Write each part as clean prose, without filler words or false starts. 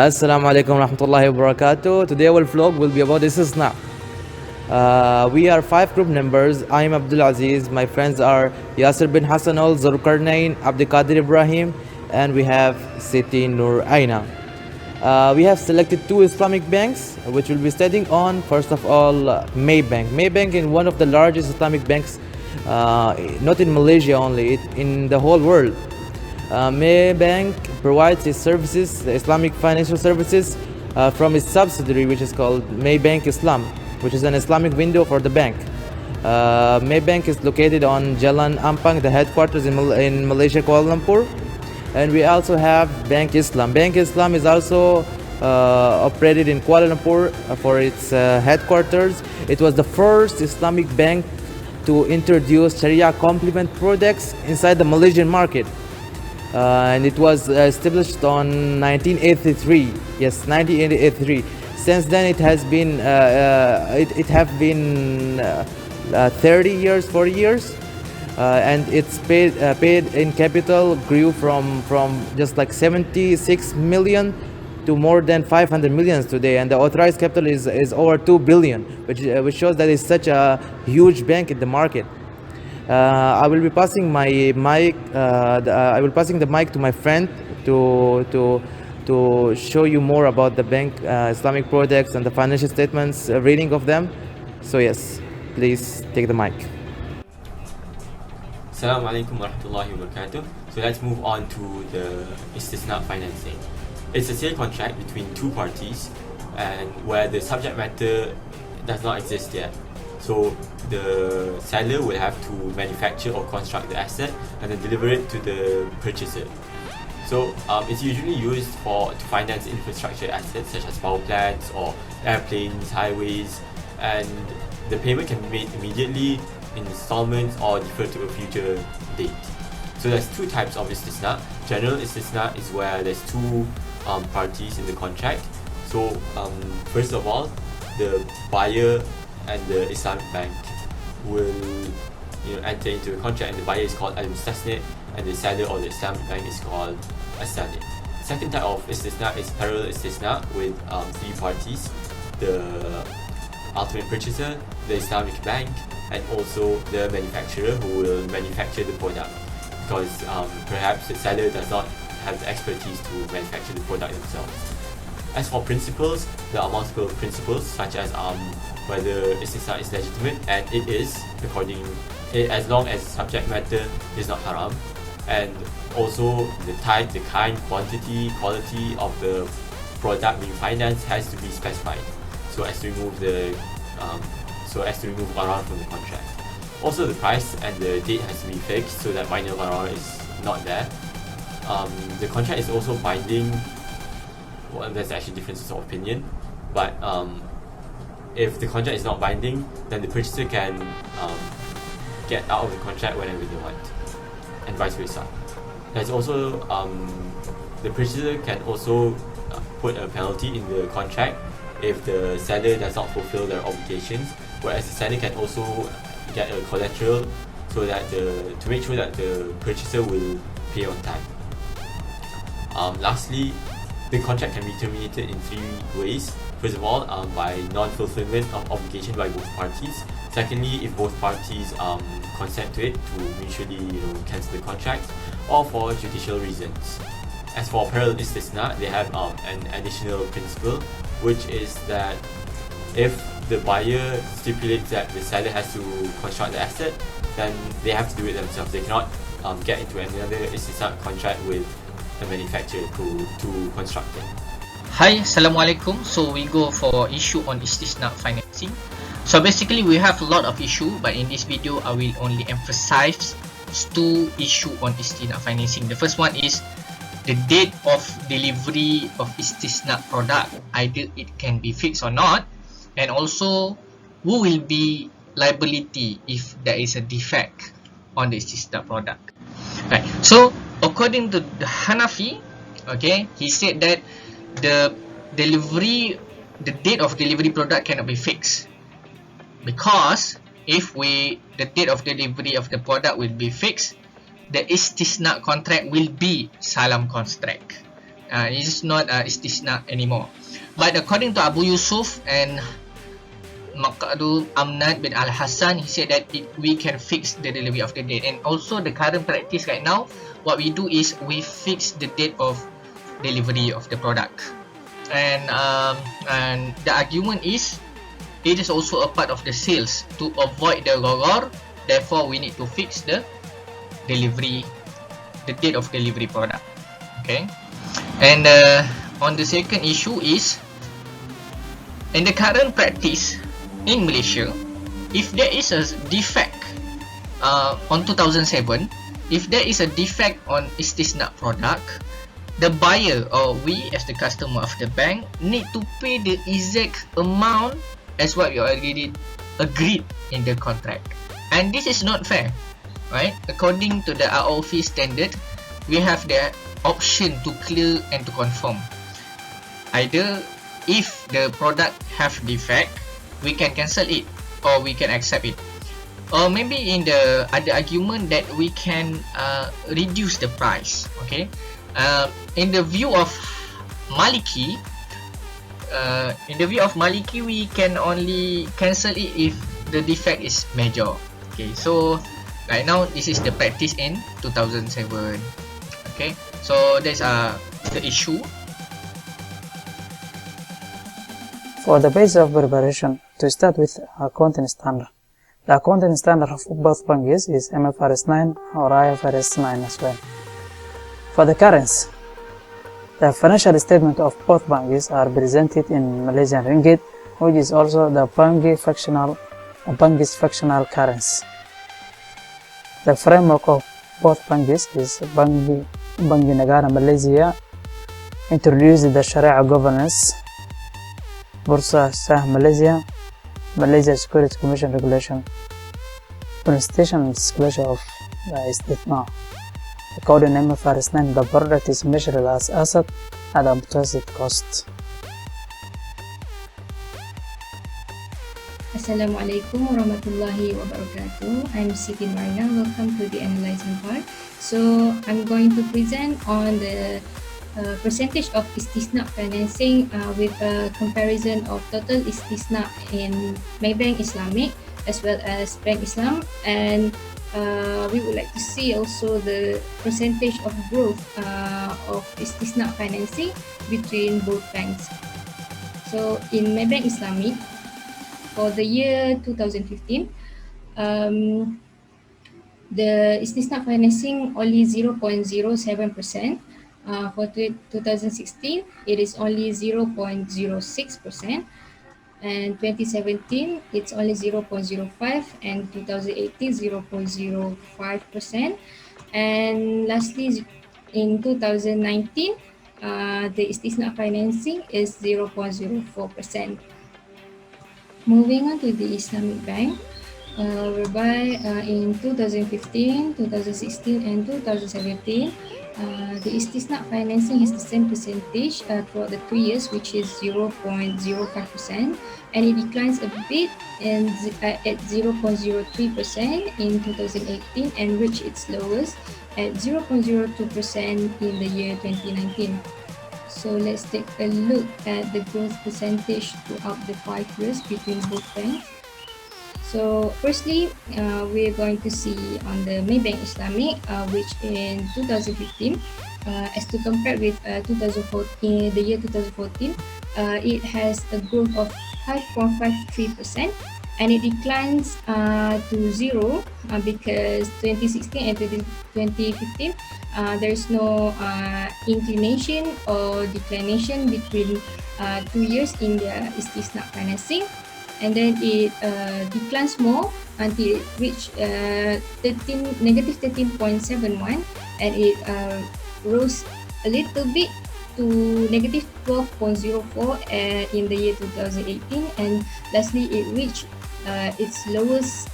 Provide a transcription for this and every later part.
Assalamu alaikum warahmatullahi wabarakatuh. Today our vlog will be about Istisna. We are 5 group members. I am Abdul Aziz. My friends are Yasir bin Hassanul, Zulkarnain, Abdikadir Ibrahim, and we have Siti Nur Aina. We have selected 2 Islamic banks which we'll be studying on. First of all, Maybank. Maybank is one of the largest Islamic banks, not in Malaysia only, in the whole world. Maybank provides its services, the Islamic financial services, from its subsidiary which is called Maybank Islam, which is an Islamic window for the bank. Maybank is located on Jalan Ampang, the headquarters in Malaysia, Kuala Lumpur. And we also have Bank Islam. Bank Islam is also operated in Kuala Lumpur for its headquarters. It was the first Islamic bank to introduce Sharia complement products inside the Malaysian market. And it was established on 1983. Yes, 1983. Since then, it has been 30 years, 40 years, and its paid in capital grew from just like 76 million to more than 500 millions today, and the authorized capital is over 2 billion, which shows that it's such a huge bank in the market. I will be passing my mic. I will passing the mic to my friend to show you more about the bank Islamic products and the financial statements, reading of them. So yes, please take the mic. Assalamu alaikum warahmatullahi wabarakatuh. So let's move on to the Istisna financing. It's a sale contract between 2 parties, and where the subject matter does not exist yet. So the seller will have to manufacture or construct the asset and then deliver it to the purchaser. So it's usually used to finance infrastructure assets such as power plants or airplanes, highways, and the payment can be made immediately in installments or deferred to a future date. So there's 2 types of istisna. General istisna is where there's 2 parties in the contract. So first of all, the buyer and the Islamic bank will enter into a contract, and the buyer is called Istisna, and the seller or the Islamic bank is called As-Salih. Second type of istisna is parallel istisna with 3 parties: the ultimate purchaser, the Islamic bank, and also the manufacturer who will manufacture the product, because perhaps the seller does not have the expertise to manufacture the product themselves. As for principles, there are multiple principles, such as whether istisna is legitimate, and it is, as long as subject matter is not haram, and also the type, the kind, quantity, quality of the product being financed has to be specified, so as to remove gharar from the contract. Also, the price and the date has to be fixed so that minor gharar is not there. The contract is also binding. Well, there's actually differences of opinion, but if the contract is not binding, then the purchaser can get out of the contract whenever they want, and vice versa. There's also the purchaser can also put a penalty in the contract if the seller does not fulfill their obligations, whereas the seller can also get a collateral so that to make sure that the purchaser will pay on time. Lastly, the contract can be terminated in 3 ways. First of all, by non-fulfillment of obligation by both parties. Secondly, if both parties consent to it, to mutually cancel the contract, or for judicial reasons. As for parallel istisna, they have an additional principle, which is that if the buyer stipulates that the seller has to construct the asset, then they have to do it themselves. They cannot get into another istisna contract with the manufacturer to construct it. Hi, Assalamualaikum. So we go for issue on istisna financing. So basically we have a lot of issue, but in this video I will only emphasize 2 issue on istisna financing. The first one is the date of delivery of istisna product, either it can be fixed or not, and also who will be liability if there is a defect on the istisna product. Right. So according to the Hanafi, okay, he said that the date of delivery product cannot be fixed, because if the date of delivery of the product will be fixed, the istisna contract will be salam contract. It is not Istisna anymore. But according to Abu Yusuf and Maqadul Amnad bin Al Hassan, he said that we can fix the delivery of the date. And also the current practice right now, what we do is we fix the date of delivery of the product. And the argument is it is also a part of the sales to avoid the gharar. Therefore, we need to fix the date of delivery product. Okay. And on the second issue is, in the current practice in Malaysia, if there is a defect on 2007, if there is a defect on Istisna product, the buyer or we as the customer of the bank need to pay the exact amount as what we already agreed in the contract. And this is not fair, right? According to the ROF standard, we have the option to clear and to confirm. Either if the product have defect, we can cancel it or we can accept it. Or maybe in the other argument that we can reduce the price. Okay. In the view of Maliki, we can only cancel it if the defect is major. Okay, so right now this is the practice in 2007. Okay, so that's the issue. For the basis of preparation, to start with accounting standard. The accounting standard of both banks is MFRS 9 or IFRS 9 as well. For the currency, the financial statement of both banks are presented in Malaysian ringgit, which is also the bank's fractional currency. The framework of both banks is Bank Negara Malaysia introduced the Sharia governance, Bursa Sah Malaysia, Malaysia Securities Commission regulation, presentation and disclosure of the Istisna. According to MFRS 9, the product is measured as asset at amortized cost. Assalamualaikum warahmatullahi wabarakatuh. I'm Siti Marina. Welcome to the analyzing part. So I'm going to present on the percentage of Istisna financing with a comparison of total Istisna in Maybank Islamic as well as Bank Islam, and we would like to see also the percentage of growth of Istisna financing between both banks. So in Maybank Islamic, for the year 2015, the Istisna financing only 0.07%. For 2016, it is only 0.06%. And 2017, it's only 0.05%, and 2018, 0.05%. And lastly, in 2019, the Istisna financing is 0.04%. Moving on to the Islamic Bank, whereby in 2015, 2016, and 2017, the Istisna financing has the same percentage throughout the 3 years, which is 0.05%, and it declines a bit at 0.03% in 2018 and reached its lowest at 0.02% in the year 2019. So let's take a look at the growth percentage throughout the 5 years between both banks. So firstly, we're going to see on the Maybank Islamic, which in 2015, as to compare with 2014, the year 2014, it has a growth of 5.53%, and it declines to zero because 2016 and 2015, there is no inclination or declination between 2 years in the Istisna financing. And then it declines more until it reached negative 13.71, and it rose a little bit to negative 12.04 in the year 2018, and lastly it reached its lowest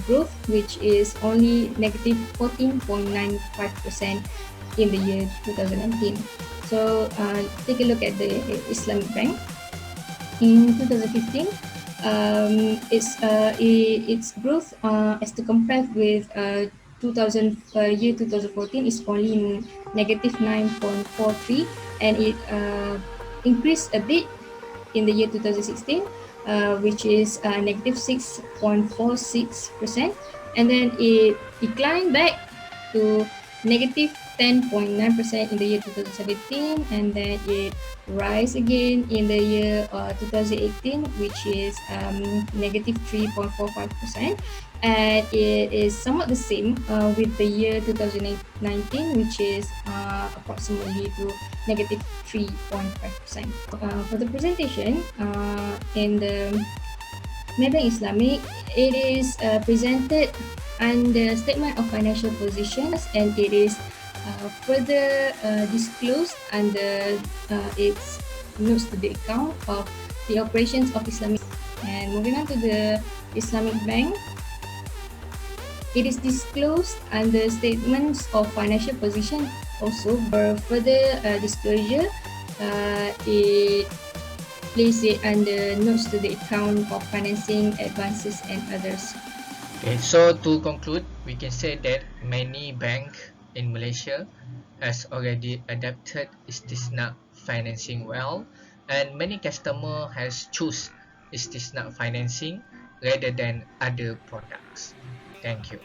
growth, which is only negative 14.95% in the year 2019. So take a look at the Islamic Bank. In 2015, its growth as to compare with year 2014 is only negative 9.43, and it increased a bit in the year 2016, which is negative 6.46%, and then it declined back to negative 10.9% in the year 2017, and then it rise again in the year 2018, which is negative 3.45%, and it is somewhat the same with the year 2019, which is approximately to negative 3.5%. For the presentation in the Maybank Islamic, it is presented under statement of financial positions, and it is further disclosed under its notes to the account of the operations of Islamic. And moving on to the Islamic Bank, it is disclosed under statements of financial position. Also, for further disclosure, it place it under notes to the account of financing, advances, and others. Okay, so to conclude, we can say that many banks in Malaysia has already adapted Istisna financing well, and many customer has choose Istisna financing rather than other products. Thank you.